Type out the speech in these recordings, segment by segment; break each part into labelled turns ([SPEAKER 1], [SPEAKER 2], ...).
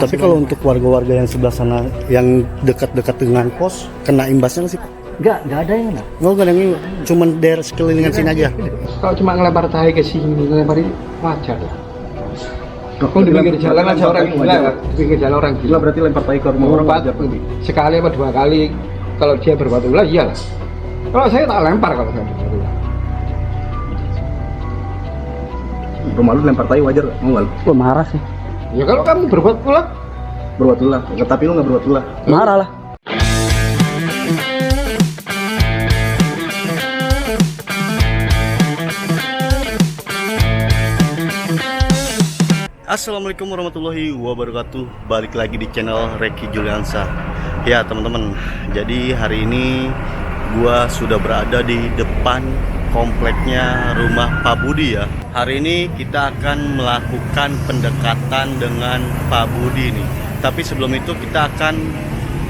[SPEAKER 1] Tapi kalau untuk warga-warga yang sebelah sana yang dekat-dekat dengan pos kena imbasnya nggak sih Pak?
[SPEAKER 2] Enggak ada yang kena.
[SPEAKER 1] Oh, nggak ada yang cuma daerah sekelilingan sini aja.
[SPEAKER 3] Kalau cuma ngelempar tahi ke sini, ngelempar ini wajar lah. Oh, di pinggir jalan aja orang gila, di pinggir jalan orang gila.
[SPEAKER 4] Berarti lempar tai ke rumah orang wajar.
[SPEAKER 3] Sekali apa dua kali, kalau dia berbuat ulah, iyalah. Kalau saya tak lempar kalau saya berbuat ulah.
[SPEAKER 4] Rumah lu lempar tai wajar mau nggak lu?
[SPEAKER 2] Gua marah sih.
[SPEAKER 3] Ya kalau kamu berbuat ulah,
[SPEAKER 4] Tapi lu nggak berbuat ulah.
[SPEAKER 2] Marah lah.
[SPEAKER 1] Assalamualaikum warahmatullahi wabarakatuh. Balik lagi di channel Reki Juliansa. Ya teman-teman, jadi hari ini gua sudah berada di depan kompleknya rumah Pak Budi ya. Hari ini kita akan melakukan pendekatan dengan Pak Budi nih. Tapi sebelum itu kita akan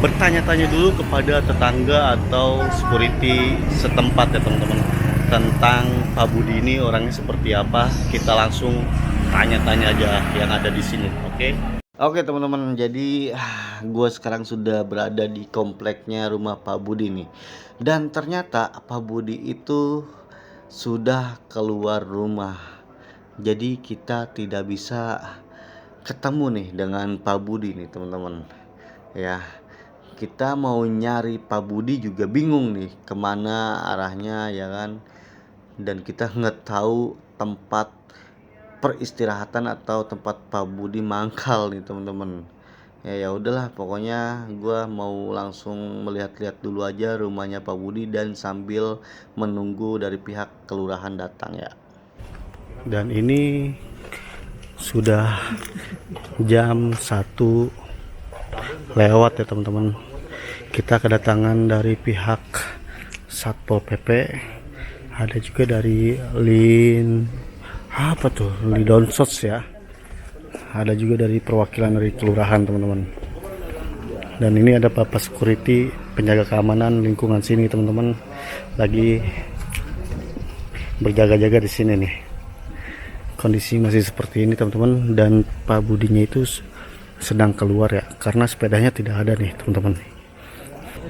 [SPEAKER 1] bertanya-tanya dulu kepada tetangga atau security setempat ya teman-teman, tentang Pak Budi ini orangnya seperti apa. Kita langsung tanya-tanya aja yang ada di sini, oke? Oke teman-teman, jadi gue sekarang sudah berada di kompleknya rumah Pak Budi nih. Dan ternyata Pak Budi itu sudah keluar rumah. Jadi kita tidak bisa ketemu nih dengan Pak Budi nih teman-teman. Ya, kita mau nyari Pak Budi juga bingung nih kemana arahnya ya kan. Dan kita nggak tahu tempat peristirahatan atau tempat Pak Budi mangkal nih teman-teman. Ya udahlah, pokoknya gue mau langsung melihat-lihat dulu aja rumahnya Pak Budi dan sambil menunggu dari pihak kelurahan datang ya. Dan ini sudah jam 1 lewat ya teman-teman. Kita kedatangan dari pihak Satpol PP, ada juga dari Lidonsos ya, ada juga dari perwakilan dari kelurahan teman-teman. Dan ini ada bapak security penjaga keamanan lingkungan sini teman-teman, lagi berjaga-jaga di sini nih. Kondisi masih seperti ini teman-teman, dan Pak Budinya itu sedang keluar ya, karena sepedanya tidak ada nih teman-teman.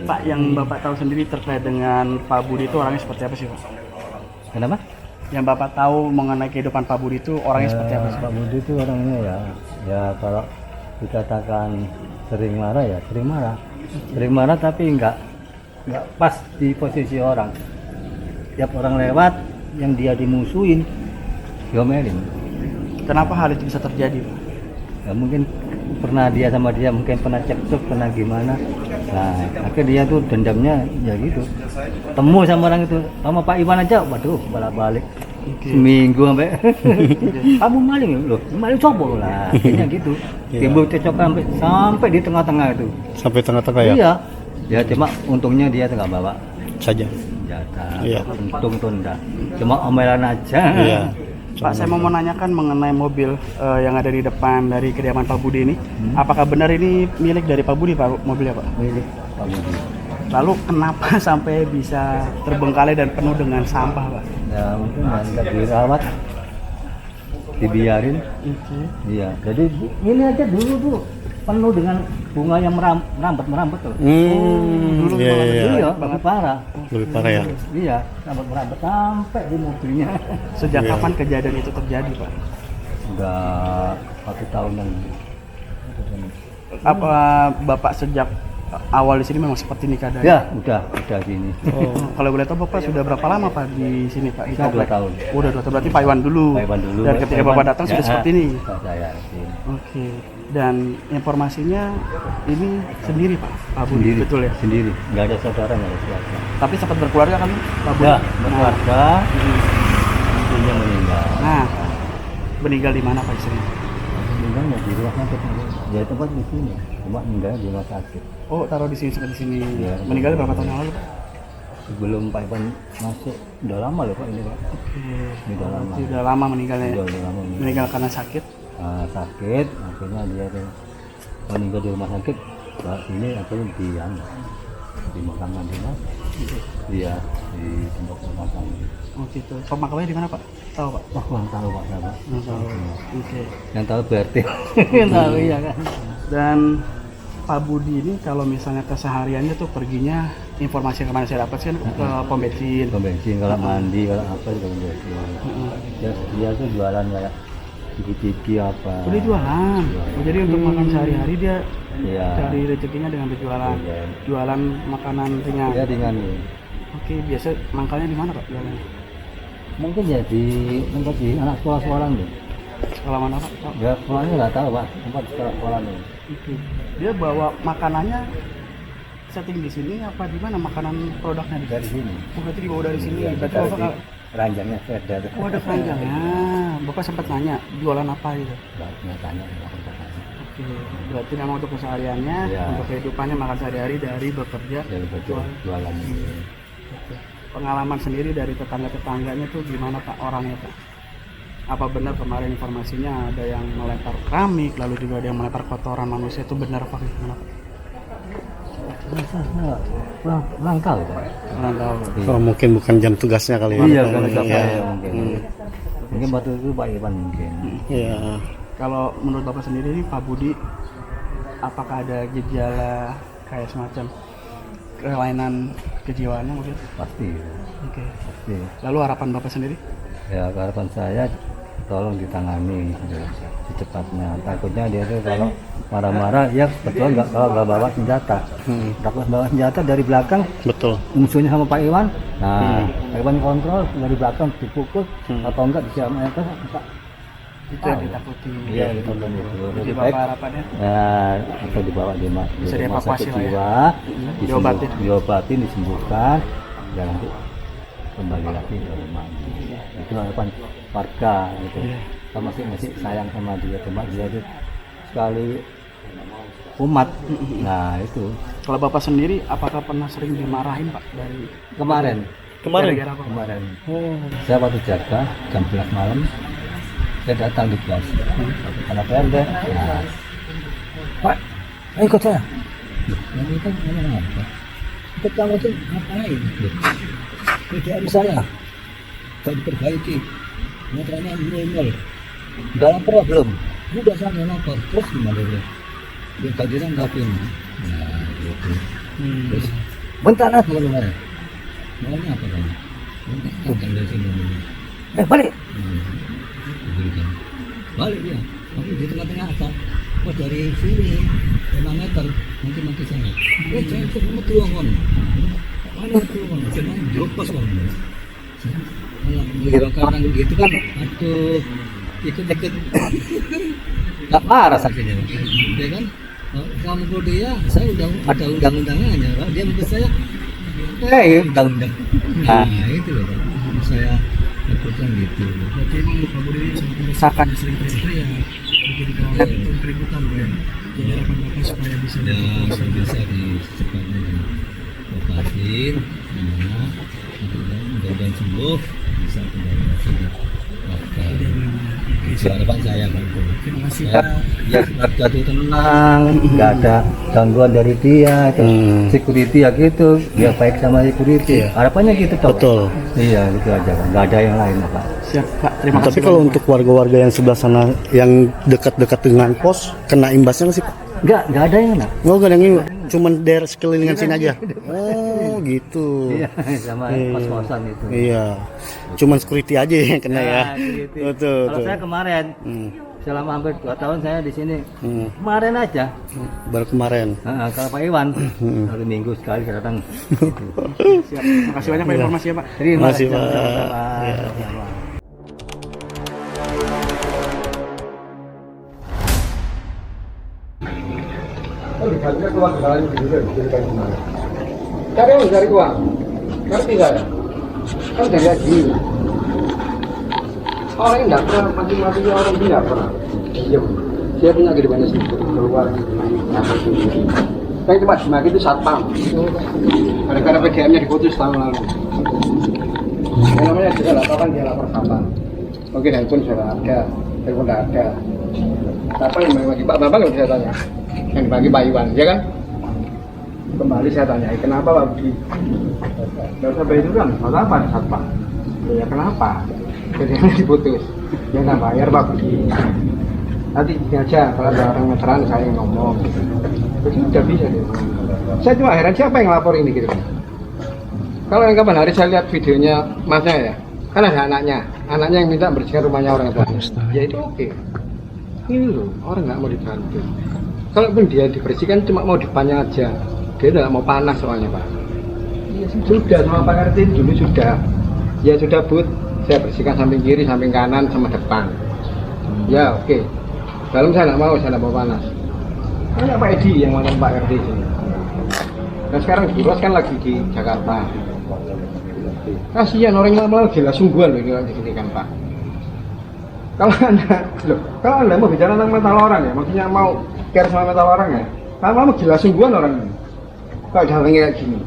[SPEAKER 2] Pak, yang Bapak tahu sendiri terkait dengan Pak Budi itu orangnya seperti apa sih Pak?
[SPEAKER 4] Kenapa?
[SPEAKER 2] Yang Bapak tahu mengenai kehidupan Pak Budi itu orangnya seperti apa sih?
[SPEAKER 5] Pak Budi itu orangnya ya kalau dikatakan sering marah ya sering marah tapi nggak pas di posisi orang. Tiap orang lewat yang dia dimusuhin diomelin.
[SPEAKER 2] Kenapa hal itu bisa terjadi Pak?
[SPEAKER 5] Ya mungkin pernah dia sama dia mungkin pernah cekcok, pernah gimana. Nah akhirnya dia tuh dendamnya ya gitu. Temu sama orang itu, sama Pak Iwan aja, waduh balik-balik. Seminggu sampai kamu maling loh, maling coba lah, akhirnya gitu. Timbul cekcok sampai di tengah-tengah itu.
[SPEAKER 1] Sampai tengah-tengah ya?
[SPEAKER 5] Iya. Ya cuma untungnya dia nggak bawa
[SPEAKER 1] Saja.
[SPEAKER 5] senjata.
[SPEAKER 1] Iya.
[SPEAKER 5] Untung tuh enggak. Cuma omelan aja.
[SPEAKER 1] Iya.
[SPEAKER 2] Pak, saya mau menanyakan mengenai mobil yang ada di depan dari kediaman Pak Budi ini. Apakah benar ini milik dari Pak Budi Pak, mobilnya Pak?
[SPEAKER 5] Milik Pak Budi.
[SPEAKER 2] Lalu kenapa sampai bisa terbengkalai dan penuh dengan sampah Pak?
[SPEAKER 5] Ya mungkin nggak dirawat, dibiarin. Iya. Jadi ini aja dulu tuh penuh dengan bunga yang merambat tuh.
[SPEAKER 2] Dulu
[SPEAKER 1] Iya.
[SPEAKER 5] Iya, lebih parah.
[SPEAKER 1] Lebih parah ya.
[SPEAKER 5] Iya, merambat sampai di mobilnya.
[SPEAKER 2] Sejak
[SPEAKER 1] Iya.
[SPEAKER 2] kapan kejadian itu terjadi Pak?
[SPEAKER 5] Udah 1 tahunan.
[SPEAKER 2] Apa Bapak sejak awal di sini memang seperti ini keadaan?
[SPEAKER 5] Ya, udah sini.
[SPEAKER 2] Oh, kalau boleh tahu Bapak sudah berapa lama Pak di sini Pak?
[SPEAKER 5] Sudah 2 tahun.
[SPEAKER 2] Udah 2 tahun, berarti Pak Iwan dulu.
[SPEAKER 5] Pak Iwan dulu.
[SPEAKER 2] Dan ketika Bapak datang sudah seperti ini.
[SPEAKER 5] Saya sini.
[SPEAKER 2] Oke. Dan informasinya ini sendiri Pak Budi,
[SPEAKER 5] Sendiri.
[SPEAKER 2] betul ya?
[SPEAKER 5] Sendiri. Nggak ada saudara, nggak ada siapa.
[SPEAKER 2] Tapi sempat berkeluarga kan Pak Budi?
[SPEAKER 5] Ya, berkeluarga. Istrinya meninggal.
[SPEAKER 2] Nah, meninggal di mana Pak istrinya?
[SPEAKER 5] Meninggal ya di rumah sakit. Ya tempat di sini. Cuma meninggal di rumah sakit.
[SPEAKER 2] Oh, taruh di sini sampai di sini.
[SPEAKER 5] Iya.
[SPEAKER 2] Meninggal berapa tahun yang lalu Pak?
[SPEAKER 5] Sebelum Pak Iwan masuk, udah lama loh Pak ini Pak.
[SPEAKER 2] Oke.
[SPEAKER 5] Ini udah lama.
[SPEAKER 2] Sudah lama meninggalnya.
[SPEAKER 5] Udah lama meninggal.
[SPEAKER 2] Meninggal karena sakit.
[SPEAKER 5] Sakit, akhirnya dia tuh meninggal di rumah sakit. Nah, sini akhirnya di makaman di mana? Iya, di tempat pemakaman.
[SPEAKER 2] Oh gitu. Pemakamannya di mana Pak? Tahu Pak?
[SPEAKER 5] Wah, kurang tahu Pak, siapa?
[SPEAKER 2] Nggak tahu. Oke.
[SPEAKER 5] Yang tahu BRT. Yang tahu iya kan.
[SPEAKER 2] Dan Pak Budi ini kalau misalnya kesehariannya tuh perginya, informasi yang kemarin saya dapat sih kan ke pom bensin.
[SPEAKER 5] Pom bensin, kalau mandi, kalau apa juga pom bensin. Dia tuh jualan kayak ciki-ciki apa.
[SPEAKER 2] Oh, dia jualan. Oh, jadi untuk makan sehari-hari dia
[SPEAKER 5] Iya.
[SPEAKER 2] cari rezekinya dengan berjualan.
[SPEAKER 5] Iya.
[SPEAKER 2] Jualan makanan ringan.
[SPEAKER 5] Dia ringan nih.
[SPEAKER 2] Oke, biasa mangkalnya di mana Pak jualannya?
[SPEAKER 5] Mungkin ya di tempat di anak sekolah-sekolah nih.
[SPEAKER 2] Sekolah mana Pak? Oh,
[SPEAKER 5] Ya sekolahnya nggak tahu pak, tempat sekolah nih.
[SPEAKER 2] oke. Dia bawa makanannya setting di sini apa di mana makanan produknya di
[SPEAKER 5] Dari sini.
[SPEAKER 2] Oh, berarti dibawa dari sini.
[SPEAKER 5] Iya,
[SPEAKER 2] Berarti
[SPEAKER 5] dari
[SPEAKER 2] Bapak
[SPEAKER 5] sini. Ranjangnya sepeda tuh.
[SPEAKER 2] oh ada keranjangnya. Bapak sempat nanya jualan apa gitu.
[SPEAKER 5] Nggak tanya, nggak tanya.
[SPEAKER 2] Oke, berarti memang untuk kesehariannya,
[SPEAKER 5] Iya.
[SPEAKER 2] untuk kehidupannya makan sehari-hari dari bekerja,
[SPEAKER 5] Dari betul jualan ini.
[SPEAKER 2] Oke. Pengalaman sendiri dari tetangga-tetangganya tuh gimana Pak orangnya Pak? Apa benar kemarin informasinya ada yang melempar keramik, lalu juga ada yang melempar kotoran manusia, itu benar apa gimana Pak?
[SPEAKER 5] Kurang tahu pak.
[SPEAKER 2] Kurang tahu.
[SPEAKER 1] Oh, mungkin bukan jam tugasnya kali ya.
[SPEAKER 5] Iya kan siapa
[SPEAKER 1] Iya.
[SPEAKER 5] ya mungkin. Mungkin waktu itu Pak Iwan mungkin.
[SPEAKER 1] Iya.
[SPEAKER 2] Kalau menurut Bapak sendiri nih Pak Budi, apakah ada gejala kayak semacam kelainan kejiwaannya mungkin?
[SPEAKER 5] Pasti.
[SPEAKER 2] Oke.
[SPEAKER 5] Pasti.
[SPEAKER 2] Lalu harapan Bapak sendiri?
[SPEAKER 5] Ya harapan saya tolong ditangani gitu, secepatnya. Takutnya dia tuh kalau marah-marah ya betul nggak kalau nggak bawa senjata. Takut bawa senjata dari belakang
[SPEAKER 1] Betul.
[SPEAKER 5] musuhnya sama Pak Iwan. Nah, Pak Iwan kontrol dari belakang dipukul atau enggak disiapkan
[SPEAKER 2] Itu yang ditakuti.
[SPEAKER 5] Iya, ditonton itu.
[SPEAKER 2] Jadi
[SPEAKER 5] Lebih
[SPEAKER 2] Bapak
[SPEAKER 5] baik
[SPEAKER 2] harapannya
[SPEAKER 5] atau dibawa di
[SPEAKER 2] Bisa
[SPEAKER 5] rumah
[SPEAKER 2] dievakuasi
[SPEAKER 5] sakit
[SPEAKER 2] lah ya.
[SPEAKER 5] jiwa,
[SPEAKER 2] Diobatin.
[SPEAKER 5] diobatin, disembuhkan, dan nanti kembali lagi ke rumah. Itu harapan warga gitu.
[SPEAKER 2] Iya.
[SPEAKER 5] Kita masih sayang sama dia, cuma dia itu sekali umat. Nah itu
[SPEAKER 2] Kalau Bapak sendiri, apakah pernah sering dimarahin Pak dari
[SPEAKER 5] kemarin,
[SPEAKER 2] gara-gara apa?
[SPEAKER 5] kemarin. Saya waktu jaga jam 11 malam, saya datang di kelas. Karena pendek. Nah, Pak, ayo ikut saya. Ini kan ngomong apa? Ikut kamu tuh ngapain? PDAM saya tak diperbaiki. Motornya nol. Dalam problem. Udah saya lapor. Terus gimana dulu? Dia kajian ngapin. Nah, gitu. Terus bentar lah teman-teman. Maunya apa kamu? Bentar dari sini. Balik. Balik dia. Tapi di tengah-tengah asap. Oh dari sini 5 meter nanti saya. Jangan ketemu tuangan. Mana tuangan? Jangan dropas kan. Orang gitu kan, aduh, ikut-ikut, nggak marah sakitnya, ya kan? Kamu kalau dia, saya udah ada undang-undangannya, Pak. Dia menurut saya, undang-undang. Nah itu loh, Pak. Saya lakukan gitu.
[SPEAKER 2] Berarti emang Pak Budi ini sangat meresahkan, sering teriak-teriak, jadi kawan keributan ya. Jadi harapan Bapak supaya bisa
[SPEAKER 5] Ya, bisa dicepatnya diobatin, mudah-mudahan sembuh, bisa kembali lagi. Itu harapan saya Pak.
[SPEAKER 2] Terima kasih
[SPEAKER 5] Ya, ya keluarga itu tenang, nggak ada gangguan dari dia, security ya gitu, dia baik sama security. Harapannya gitu toh.
[SPEAKER 1] Betul.
[SPEAKER 5] Iya gitu aja, nggak ada yang lain Pak.
[SPEAKER 2] Siap Pak, terima
[SPEAKER 1] Tapi
[SPEAKER 2] kasih.
[SPEAKER 1] kalau untuk warga-warga yang sebelah sana yang dekat-dekat dengan pos kena imbasnya nggak sih Pak?
[SPEAKER 5] Nggak ada yang enak.
[SPEAKER 1] Oh, gak ada yang cuman daerah sekelilingan sini aja. Oh, gitu.
[SPEAKER 5] Iya, sama
[SPEAKER 1] Iya.
[SPEAKER 5] kos-kosan itu.
[SPEAKER 1] Iya. Cuman security aja yang kena ya.
[SPEAKER 5] Security.
[SPEAKER 1] Betul,
[SPEAKER 5] Kalau
[SPEAKER 1] betul.
[SPEAKER 5] saya kemarin, selama hampir 2 tahun saya di sini, kemarin aja.
[SPEAKER 1] Baru kemarin.
[SPEAKER 5] Kalau Pak Iwan, 1 minggu sekali saya datang.
[SPEAKER 2] Siap. Terima kasih banyak Pak informasinya Pak.
[SPEAKER 5] Terima
[SPEAKER 1] Makasih, Pak.
[SPEAKER 5] Sama-sama.
[SPEAKER 1] Iya.
[SPEAKER 5] Sama-sama.
[SPEAKER 3] Dikalinya keluar jalan dulu jadi kayak gimana? Cari uang, ngerti nggak? Kan udah gaji. Orang yang nggak pernah mati-mati orang ini nggak pernah. Diam. Dia punya kehidupannya sendiri keluar nyampe sendiri. Saya cuma semakin itu satpam. Gara-gara PDM-nya diputus tahun lalu. Yang namanya juga laporan dia lapor satpam. Mungkin handphone sudah ada, telepon tidak ada. Apa yang bagi Pak Bambang nggak bisa tanya? Yang dibagi Pak Iwan, ya kan? Kembali saya tanya, kenapa Pak Budi? Nggak usah bayar duluan, kalau apa satpam? Ya kenapa? Jadi diputus, dia nggak bayar Pak Budi. Nanti ini aja kalau ada orang meteran saya yang ngomong. Jadi udah bisa deh. Saya cuma heran siapa yang lapor ini gitu. Kalau yang kapan hari saya lihat videonya masnya ya, kan ada anaknya yang minta bersihkan rumahnya orang tua. Ya itu oke. Ini loh, orang nggak mau dibantu. Kalaupun dia dibersihkan cuma mau dipanjang aja, dia nggak mau panas soalnya Pak. Ya, sudah sama Pak RT dulu sudah. Ya sudah Bud, saya bersihkan samping kiri, samping kanan, sama depan. Ya oke. Dalam saya nggak mau panas. Hanya Pak Edi yang mantan Pak RT sini. Dan sekarang Giros kan lagi di Jakarta. Kasihan orang yang malah gila sungguhan loh ini di sini kan Pak. Kalau anda mau bicara tentang mental orang ya, maksudnya mau care sama mental orang ya, kalau gila sungguhan orang ini. Kalau jalan kayak gini,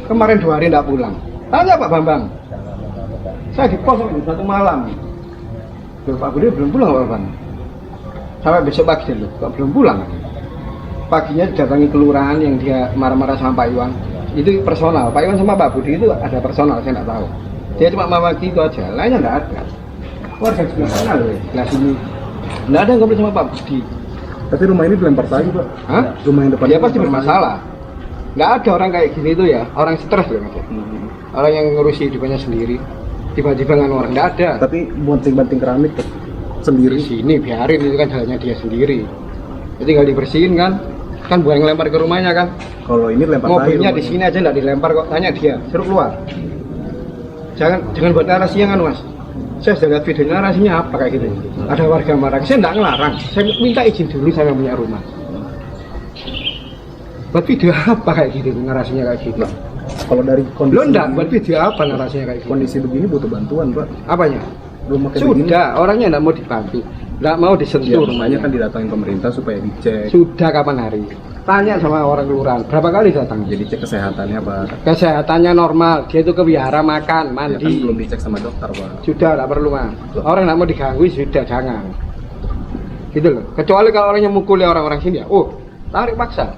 [SPEAKER 3] kemarin 2 hari tidak pulang. Tanya Pak Bambang. Saya di pos satu malam. Loh, Pak Budi belum pulang Pak Bambang. Sampai besok pagi loh, kok belum pulang. Paginya datangi kelurahan yang dia marah-marah sama Pak Iwan. Itu personal, Pak Iwan sama Pak Budi itu ada personal, saya nggak tahu. Dia cuma mewakili itu aja, lainnya nggak ada. Warga juga kenal loh, di sini nggak ada yang ngobrol sama Pak Budi.
[SPEAKER 4] Tapi rumah ini dilempar tadi Pak.
[SPEAKER 3] Hah?
[SPEAKER 4] Rumah yang depan
[SPEAKER 3] Dia pasti bermasalah. Nggak ada orang kayak gini tuh ya, orang stres loh Mas. Orang yang ngurusi hidupnya sendiri, tiba-tiba nggak orang, nggak ada.
[SPEAKER 4] Tapi banting-banting keramik Pak, sendiri.
[SPEAKER 3] Di sini biarin, itu kan jalannya dia sendiri. Jadi tinggal dibersihin kan bukan ngelempar ke rumahnya kan.
[SPEAKER 4] Kalau ini lempar
[SPEAKER 3] Mobilnya
[SPEAKER 4] tahi
[SPEAKER 3] di sini aja nggak dilempar kok, tanya dia, suruh keluar. Jangan buat narasi yang Mas. Saya sudah lihat videonya, narasinya apa kayak gitu. Ada warga marah, saya nggak ngelarang, saya minta izin dulu saya punya rumah. Buat video apa kayak gitu, narasinya kayak gitu.
[SPEAKER 4] Kalau dari kondisi
[SPEAKER 3] Lo enggak buat video apa narasinya kayak gitu.
[SPEAKER 4] kondisi begini butuh bantuan Pak.
[SPEAKER 3] Apanya?
[SPEAKER 4] Rumah kayak begini.
[SPEAKER 3] Sudah, orangnya enggak mau dibantu, enggak mau
[SPEAKER 4] Ya,
[SPEAKER 3] disentuh
[SPEAKER 4] rumahnya kan didatangin pemerintah supaya dicek.
[SPEAKER 3] Sudah kapan hari? Tanya sama orang kelurahan, berapa kali datang?
[SPEAKER 4] Jadi cek kesehatannya Pak.
[SPEAKER 3] Kesehatannya normal, dia itu ke wihara makan,
[SPEAKER 4] Ya, kan
[SPEAKER 3] mandi.
[SPEAKER 4] belum dicek sama dokter Pak.
[SPEAKER 3] Sudah, enggak perlu Mas. Orang enggak mau diganggu, sudah jangan. Gitu loh. Kecuali kalau orangnya mukuli orang-orang sini ya, oh, tarik paksa.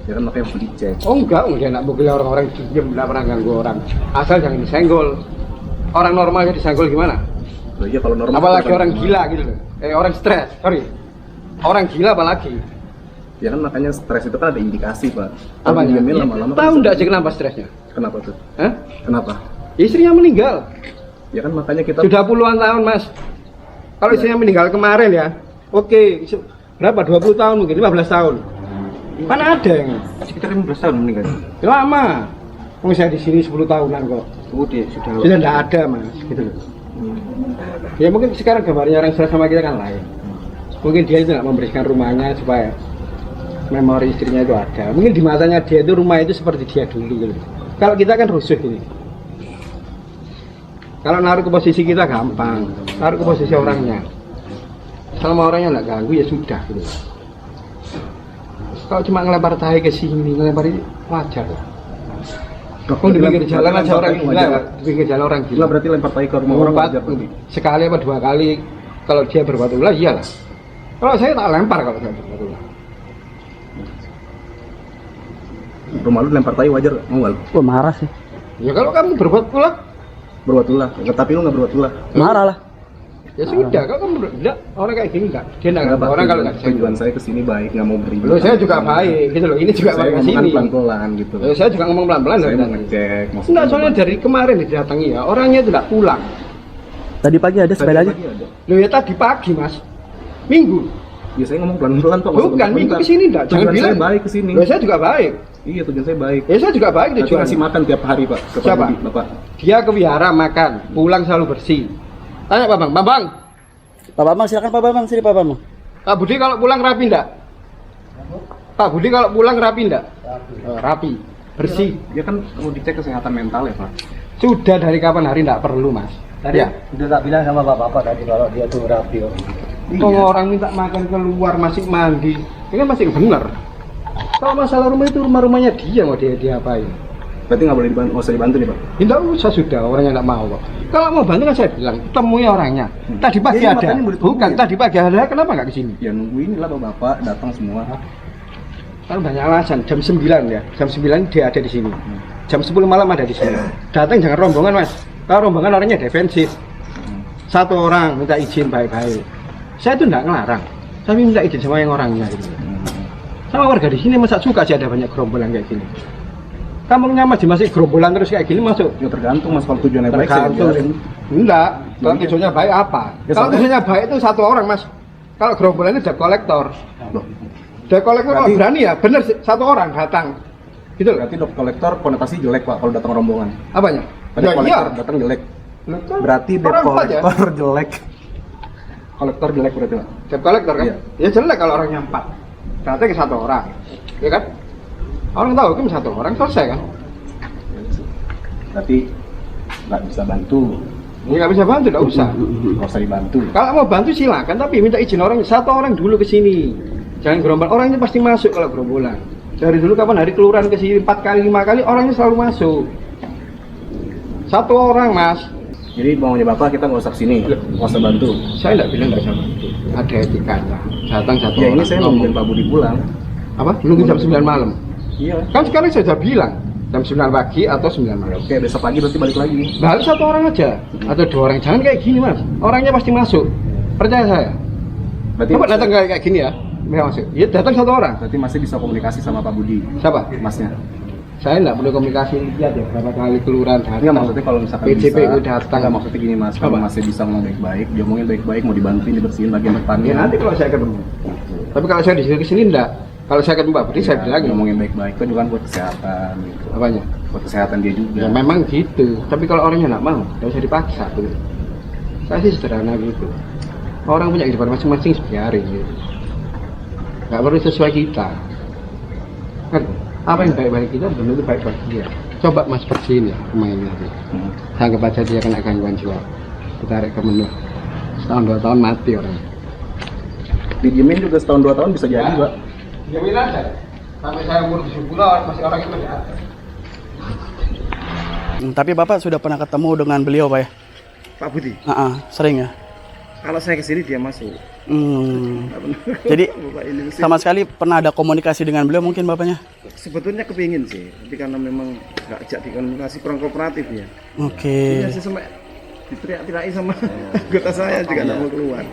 [SPEAKER 4] Ya kan makanya harus dicek.
[SPEAKER 3] Oh enggak nak mukuli orang-orang diem, enggak pernah ganggu orang. Asal jangan disenggol. Orang normalnya disenggol gimana?
[SPEAKER 4] Loh, iya kalau normal.
[SPEAKER 3] Apalagi
[SPEAKER 4] kan
[SPEAKER 3] orang
[SPEAKER 4] normal.
[SPEAKER 3] gila gitu loh. Orang stres, sorry. Orang gila apalagi?
[SPEAKER 4] Ya kan makanya stres itu kan ada indikasi Pak. Kalau
[SPEAKER 3] Apanya?
[SPEAKER 4] diamin lama-lama kan
[SPEAKER 3] Tahu
[SPEAKER 4] bisa-
[SPEAKER 3] enggak sih kenapa stresnya?
[SPEAKER 4] Kenapa tuh?
[SPEAKER 3] Hah?
[SPEAKER 4] Kenapa?
[SPEAKER 3] Istrinya meninggal.
[SPEAKER 4] Ya kan makanya kita
[SPEAKER 3] Sudah puluhan tahun, Mas. Kalau istrinya meninggal kemarin ya, oke, berapa? 20 tahun mungkin, 15 tahun. Mana ada yang
[SPEAKER 4] sekitar 15 tahun meninggal.
[SPEAKER 3] lama? Saya di sini 10 tahunan kok. Sudah enggak ada, Mas, gitu loh. Ya mungkin sekarang gambarnya orang stres sama kita kan lain. Mungkin dia itu nggak membersihkan rumahnya supaya memori istrinya itu ada. Mungkin di matanya dia itu rumah itu seperti dia dulu gitu. Kalau kita kan rusuh ini. Kalau naruh ke posisi kita gampang, naruh ke posisi orangnya. Selama orangnya nggak ganggu ya sudah gitu. Kalau cuma ngelempar tahi ke sini, ngelempar ini wajar lah. Oh, di pinggir jalan aja orang gila, di pinggir jalan orang
[SPEAKER 4] Gila
[SPEAKER 3] gila.
[SPEAKER 4] berarti lempar tai ke rumah orang wajar berarti.
[SPEAKER 3] Sekali apa 2 kali, kalau dia berbuat ulah iyalah. Kalau saya tak lempar kalau saya berbuat ulah.
[SPEAKER 4] Rumah lu lempar tai wajar nggak? Mau nggak lu?
[SPEAKER 2] Wah marah sih.
[SPEAKER 3] Ya kalau kamu berbuat ulah,
[SPEAKER 4] Berbuat ulah. Tapi lu nggak berbuat ulah.
[SPEAKER 2] Marah lah.
[SPEAKER 3] ya sudah. Kalau kamu enggak, orang kayak gini enggak. Dia enggak
[SPEAKER 4] Pak,
[SPEAKER 3] orang kalau enggak
[SPEAKER 4] tujuan saya kesini baik, nggak mau beri.
[SPEAKER 3] Loh, saya juga baik gitu loh. Ini juga
[SPEAKER 4] Saya
[SPEAKER 3] baik ke
[SPEAKER 4] ngomong kan
[SPEAKER 3] sini.
[SPEAKER 4] pelan-pelan gitu.
[SPEAKER 3] Loh, saya juga ngomong pelan-pelan
[SPEAKER 4] Saya
[SPEAKER 3] dari
[SPEAKER 4] mau
[SPEAKER 3] tadi.
[SPEAKER 4] ngecek.
[SPEAKER 3] Enggak, soalnya dari kemarin didatangi ya, orangnya itu enggak pulang.
[SPEAKER 2] Tadi pagi ada sepedanya.
[SPEAKER 3] Loh ya tadi pagi, Mas. Minggu.
[SPEAKER 4] Ya saya ngomong pelan-pelan Pak.
[SPEAKER 3] Bukan minggu ke sini enggak. Jangan
[SPEAKER 4] Tujuan saya
[SPEAKER 3] bilang.
[SPEAKER 4] baik kesini.
[SPEAKER 3] Loh, saya juga baik.
[SPEAKER 4] Iya tujuan saya baik.
[SPEAKER 3] Ya saya juga baik
[SPEAKER 4] Saya
[SPEAKER 3] tujuannya.
[SPEAKER 4] kasih makan tiap hari Pak. Ke Pak
[SPEAKER 3] Siapa?
[SPEAKER 4] Budi, Bapak.
[SPEAKER 3] Dia ke wihara makan, pulang selalu bersih. Tanya Pak Bang, Bang,
[SPEAKER 2] Pak Bambang silakan Pak Bambang, sini Pak Bambang.
[SPEAKER 3] Pak Budi kalau pulang rapi enggak? Pak Budi kalau pulang rapi enggak? Rapi, bersih.
[SPEAKER 4] Ya kan mau dicek kesehatan mental ya Pak.
[SPEAKER 3] Sudah dari kapan hari enggak perlu, Mas.
[SPEAKER 5] Tadi
[SPEAKER 3] Ya.
[SPEAKER 5] udah tak bilang sama bapak-bapak tadi kalau dia tuh rapi kok.
[SPEAKER 3] Kalau orang minta makan keluar masih mandi, ini kan masih benar. Kalau masalah rumah itu rumahnya dia mau dia apain?
[SPEAKER 4] Berarti nggak boleh dibantu, nggak usah dibantu nih Pak.
[SPEAKER 3] Tidak usah sudah, orangnya enggak mau kok. Kalau mau bantu kan saya bilang, temui orangnya. Tadi pagi
[SPEAKER 4] Iya,
[SPEAKER 3] ada.
[SPEAKER 4] makanya boleh temui.
[SPEAKER 3] Bukan, tadi pagi ada, kenapa enggak ke sini?
[SPEAKER 4] Ya nungguin lah Bapak datang semua.
[SPEAKER 3] Kan banyak alasan, jam 9 ya. Jam 9 dia ada di sini. Jam 10 malam ada di sini. Datang jangan rombongan, Mas. Kalau rombongan orangnya defensif. Satu orang minta izin baik-baik. Saya itu enggak ngelarang. Saya minta izin sama yang orangnya gitu. Sama warga di sini masa suka sih ada banyak gerombolan kayak gini. Kampungnya masih gerombolan terus kayak gini masuk.
[SPEAKER 4] Ya tergantung mas kalau tujuannya baik sih.
[SPEAKER 3] Tergantung. Enggak, kalau tujuannya baik apa?
[SPEAKER 4] Ya,
[SPEAKER 3] Kalau
[SPEAKER 4] soalnya-
[SPEAKER 3] tujuannya baik itu satu orang mas. Kalau gerombolan itu debt kolektor.
[SPEAKER 4] Loh,
[SPEAKER 3] Debt kolektor kalau
[SPEAKER 4] Berarti-
[SPEAKER 3] berani ya, bener satu orang datang. Gitu loh.
[SPEAKER 4] berarti debt kolektor konotasi jelek pak kalau datang rombongan.
[SPEAKER 3] Apanya?
[SPEAKER 4] Debt kolektor datang jelek.
[SPEAKER 3] Loh, kan
[SPEAKER 4] Berarti debt
[SPEAKER 3] orang empat ya?
[SPEAKER 4] kolektor jelek. Kolektor jelek berarti pak.
[SPEAKER 3] Debt kolektor kan?
[SPEAKER 4] Iya.
[SPEAKER 3] Ya jelek kalau orangnya 4. Datang ke satu orang. Ya kan? Orang tahu hukum satu orang selesai kan?
[SPEAKER 4] Berarti nggak bisa bantu,
[SPEAKER 3] Ya nggak bisa bantu, nggak usah.
[SPEAKER 4] nggak usah dibantu.
[SPEAKER 3] Kalau mau bantu silakan, tapi minta izin orang satu orang dulu ke sini. Jangan gerombol, orangnya pasti masuk kalau gerombolan. Dari dulu kapan hari kelurahan ke sini 4 kali 5 kali orangnya selalu masuk. Satu orang mas,
[SPEAKER 4] Jadi maunya bapak kita nggak usah kesini, nggak usah bantu.
[SPEAKER 3] saya nggak bilang nggak usah bantu. Ada etikanya. Datang satu
[SPEAKER 4] Ya
[SPEAKER 3] orang.
[SPEAKER 4] ini saya nungguin Pak Budi pulang.
[SPEAKER 3] Apa? Nunggu jam 9 malam.
[SPEAKER 4] Iya.
[SPEAKER 3] Kan sekarang saya sudah bilang jam 9 pagi atau 9 malam.
[SPEAKER 4] Oke besok pagi berarti balik lagi.
[SPEAKER 3] Balik satu orang aja atau 2 orang. Jangan kayak gini mas. Orangnya pasti masuk. Percaya saya.
[SPEAKER 4] Berarti
[SPEAKER 3] Coba datang kayak gini ya. Bisa masuk. Ya datang satu orang.
[SPEAKER 4] berarti masih bisa komunikasi sama Pak Budi,
[SPEAKER 3] Siapa?
[SPEAKER 4] masnya.
[SPEAKER 3] Saya nggak perlu komunikasi, lihat ya berapa kali kelurahan datang.
[SPEAKER 4] Enggak maksudnya kalau misalkan
[SPEAKER 3] PJPU
[SPEAKER 4] bisa,
[SPEAKER 3] datang.
[SPEAKER 4] enggak maksudnya gini mas, kalau
[SPEAKER 3] Apa?
[SPEAKER 4] masih bisa ngomong baik-baik, dia ngomongin baik-baik, mau dibantuin dibersihin bagian depannya.
[SPEAKER 3] Ya nanti kalau saya ketemu. Tapi kalau saya di sini kesini enggak. Kalau saya ketemu Pak Budi saya bilang
[SPEAKER 4] ngomongin baik-baik kan juga kan buat kesehatan gitu.
[SPEAKER 3] apanya?
[SPEAKER 4] Buat kesehatan dia juga.
[SPEAKER 3] Ya memang gitu. Tapi kalau orangnya nggak mau, nggak usah dipaksa tuh. Saya sih sederhana gitu. Orang punya kehidupan masing-masing biarin gitu. Nggak perlu sesuai kita. Kan apa yang baik bagi kita belum tentu baik bagi dia. Coba mas bersihin ya rumahnya nanti. Anggap aja dia kena gangguan jiwa. Ditarik ke menu. Setahun 2 tahun mati orang.
[SPEAKER 4] Didiemin juga setahun 2 tahun bisa jadi pak.
[SPEAKER 3] Diamin aja. Sampai saya umur 70 masih orang itu masih ada.
[SPEAKER 2] Tapi Bapak sudah pernah ketemu dengan beliau Pak ya?
[SPEAKER 4] Pak Budi,
[SPEAKER 2] Sering ya?
[SPEAKER 4] kalau saya kesini dia masuk.
[SPEAKER 2] Jadi
[SPEAKER 4] Bapak ini sih,
[SPEAKER 2] sama sekali pernah ada komunikasi dengan beliau mungkin Bapaknya?
[SPEAKER 4] sebetulnya kepingin sih, tapi karena memang nggak ajak dikomunikasi kurang kooperatif ya.
[SPEAKER 2] Oke.
[SPEAKER 4] Dia sih sampai diteriak-teriaki sama anggota saya juga nggak mau keluar.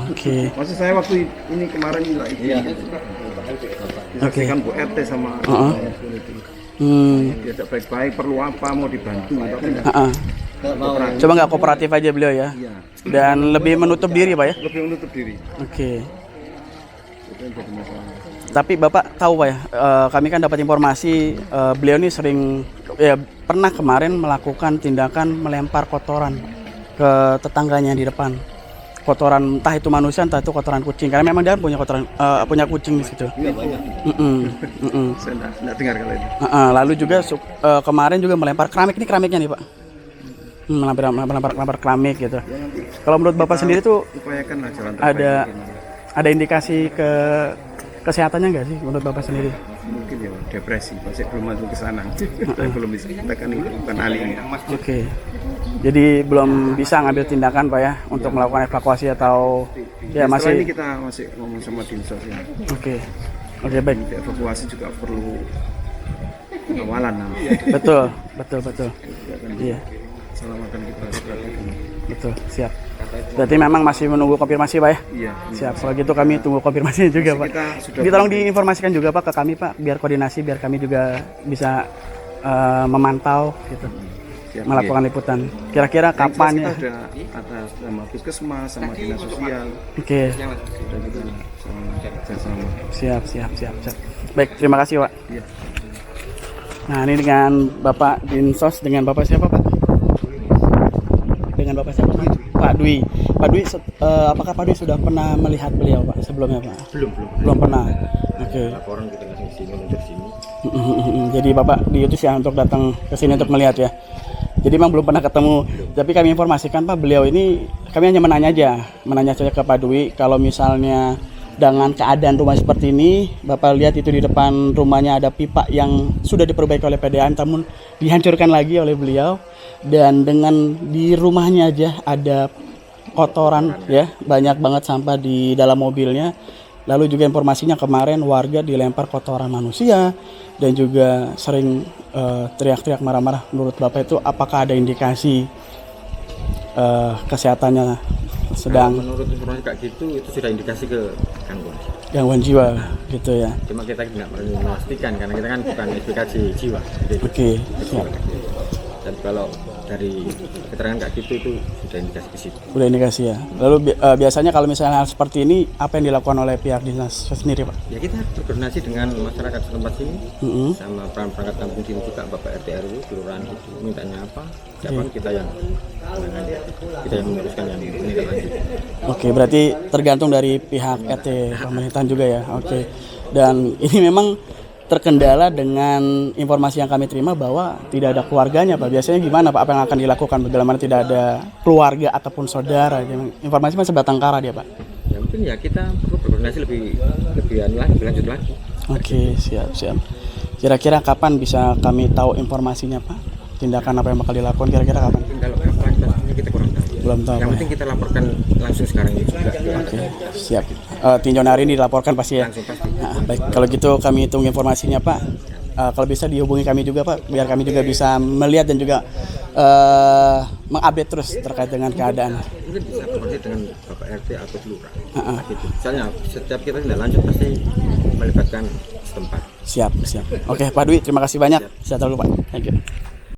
[SPEAKER 2] Oke.
[SPEAKER 4] Maksud saya waktu ini kemarin juga itu. Disaksikan Bu RT sama saya seperti itu. Diajak baik-baik, perlu apa, mau dibantu, tapi nggak kooperatif.
[SPEAKER 2] Coba nggak kooperatif aja beliau ya?
[SPEAKER 4] Iya,
[SPEAKER 2] Dan lebih menutup diri Pak ya?
[SPEAKER 4] lebih menutup diri.
[SPEAKER 2] Oke.
[SPEAKER 4] Itu yang jadi masalah.
[SPEAKER 2] Tapi Bapak tahu Pak ya, kami kan dapat informasi beliau ini sering, ya pernah kemarin melakukan tindakan melempar kotoran ke tetangganya di depan. Kotoran entah itu manusia, entah itu kotoran kucing. Karena memang dia punya kotoran, punya kucing di situ.
[SPEAKER 4] Iya banyak. Saya nggak dengar kalau itu.
[SPEAKER 2] Lalu juga kemarin juga melempar keramik. Ini keramiknya nih Pak. Melempar keramik gitu. Kalau menurut Bapak sendiri tuh
[SPEAKER 4] Upayakan lah jalan terbaik.
[SPEAKER 2] ada indikasi ke kesehatannya nggak sih menurut Bapak sendiri?
[SPEAKER 4] Mungkin ya depresi, masih belum masuk ke sana. Saya belum bisa katakan itu bukan ahlinya.
[SPEAKER 2] Oke. Jadi belum bisa ngambil tindakan Pak ya untuk melakukan evakuasi atau ya
[SPEAKER 4] Setelah ini
[SPEAKER 2] masih.
[SPEAKER 4] kita masih ngomong sama dinsos ya.
[SPEAKER 2] Oke. Oke baik.
[SPEAKER 4] Untuk evakuasi juga perlu pengawalan namanya.
[SPEAKER 2] Betul. Iya,
[SPEAKER 4] Selamatan kita harus perhatikan.
[SPEAKER 2] betul. Siap. Berarti memang masih menunggu konfirmasi Pak ya?
[SPEAKER 4] Iya.
[SPEAKER 2] Siap. Kalau gitu kami tunggu konfirmasinya juga Pak.
[SPEAKER 4] Kita sudah
[SPEAKER 2] Jadi tolong diinformasikan juga Pak ke kami Pak, biar koordinasi, biar kami juga bisa memantau gitu,
[SPEAKER 4] siap,
[SPEAKER 2] melakukan liputan. Kira-kira
[SPEAKER 4] iya.
[SPEAKER 2] kapan
[SPEAKER 4] Kita
[SPEAKER 2] ya?
[SPEAKER 4] sudah atas sama puskesmas, sama dinas sosial,
[SPEAKER 2] Oke.
[SPEAKER 4] sudah kita sama kerjasama.
[SPEAKER 2] Siap. Baik, terima kasih Pak.
[SPEAKER 4] Iya.
[SPEAKER 2] Nah ini dengan Bapak Dinsos, dengan Bapak siapa Pak? Dengan Bapak siapa Pak? Pak Dwi. Pak Dwi, apakah Pak Dwi sudah pernah melihat beliau Pak sebelumnya Pak? Belum pernah. Oke.
[SPEAKER 4] Laporan kita langsung sini menuju sini.
[SPEAKER 2] Jadi Bapak diutus ya untuk datang ke sini untuk melihat ya. Jadi memang belum pernah ketemu. Tapi kami informasikan Pak, beliau ini kami hanya menanya saja ke Pak Dwi kalau misalnya dengan keadaan rumah seperti ini, Bapak lihat itu di depan rumahnya ada pipa yang sudah diperbaiki oleh PDAM namun dihancurkan lagi oleh beliau, dan dengan di rumahnya aja ada kotoran ya, banyak banget sampah di dalam mobilnya. Lalu juga informasinya kemarin warga dilempar kotoran manusia dan juga sering teriak-teriak marah-marah. Menurut Bapak itu apakah ada indikasi kesehatannya sedang?
[SPEAKER 6] Menurut informasi kayak gitu itu sudah indikasi ke
[SPEAKER 2] gangguan jiwa gitu ya.
[SPEAKER 6] Cuma kita tidak perlu memastikan karena kita kan bukan investigasi jiwa.
[SPEAKER 2] Oke, siap.
[SPEAKER 6] Dan kalau dari keterangan Kak Gitu itu sudah indikasi ke situ.
[SPEAKER 2] Udah indikasi ya. Lalu biasanya kalau misalnya hal seperti ini apa yang dilakukan oleh pihak dinas sendiri, Pak?
[SPEAKER 6] Ya kita berkoordinasi dengan masyarakat setempat sini
[SPEAKER 2] Mm-hmm.
[SPEAKER 6] sama perangkat kampung sini juga Bapak RT RW kelurahan itu mintanya apa, siapa kita yang menangani, kita yang menguruskan yang menindaklanjuti.
[SPEAKER 2] Oke, berarti tergantung dari pihak RT pemerintahan juga ya. Oke. Dan ini memang terkendala dengan informasi yang kami terima bahwa tidak ada keluarganya, Pak. Biasanya gimana, Pak? Apa yang akan dilakukan bila mana tidak ada keluarga ataupun saudara? Informasi masih sebatang kara dia, Pak.
[SPEAKER 6] Ya mungkin ya kita perlu berkoordinasi lebih lanjut lagi.
[SPEAKER 2] Oke, siap. Kira-kira kapan bisa kami tahu informasinya, Pak? Tindakan apa yang bakal dilakukan kira-kira kapan?
[SPEAKER 6] Mungkin kalau kapan pastinya kita kurang tahu.
[SPEAKER 2] Belum tahu.
[SPEAKER 6] Yang
[SPEAKER 2] Pak,
[SPEAKER 6] penting kita laporkan langsung sekarang ini juga.
[SPEAKER 2] Oke, siap. Tinjauan hari ini dilaporkan pasti ya.
[SPEAKER 6] Langsung pasti.
[SPEAKER 2] Nah, baik, kalau gitu kami tunggu informasinya, Pak. Kalau bisa dihubungi kami juga, Pak, biar kami juga bisa melihat dan juga mengupdate terus terkait dengan keadaan.
[SPEAKER 6] Mungkin bisa koordinasi dengan Bapak RT atau lurah. Gitu. Misalnya setiap kita tidak lanjut pasti melibatkan setempat.
[SPEAKER 2] Siap. Oke, Pak Dwi, terima kasih banyak. Sehat selalu, Pak. Thank you.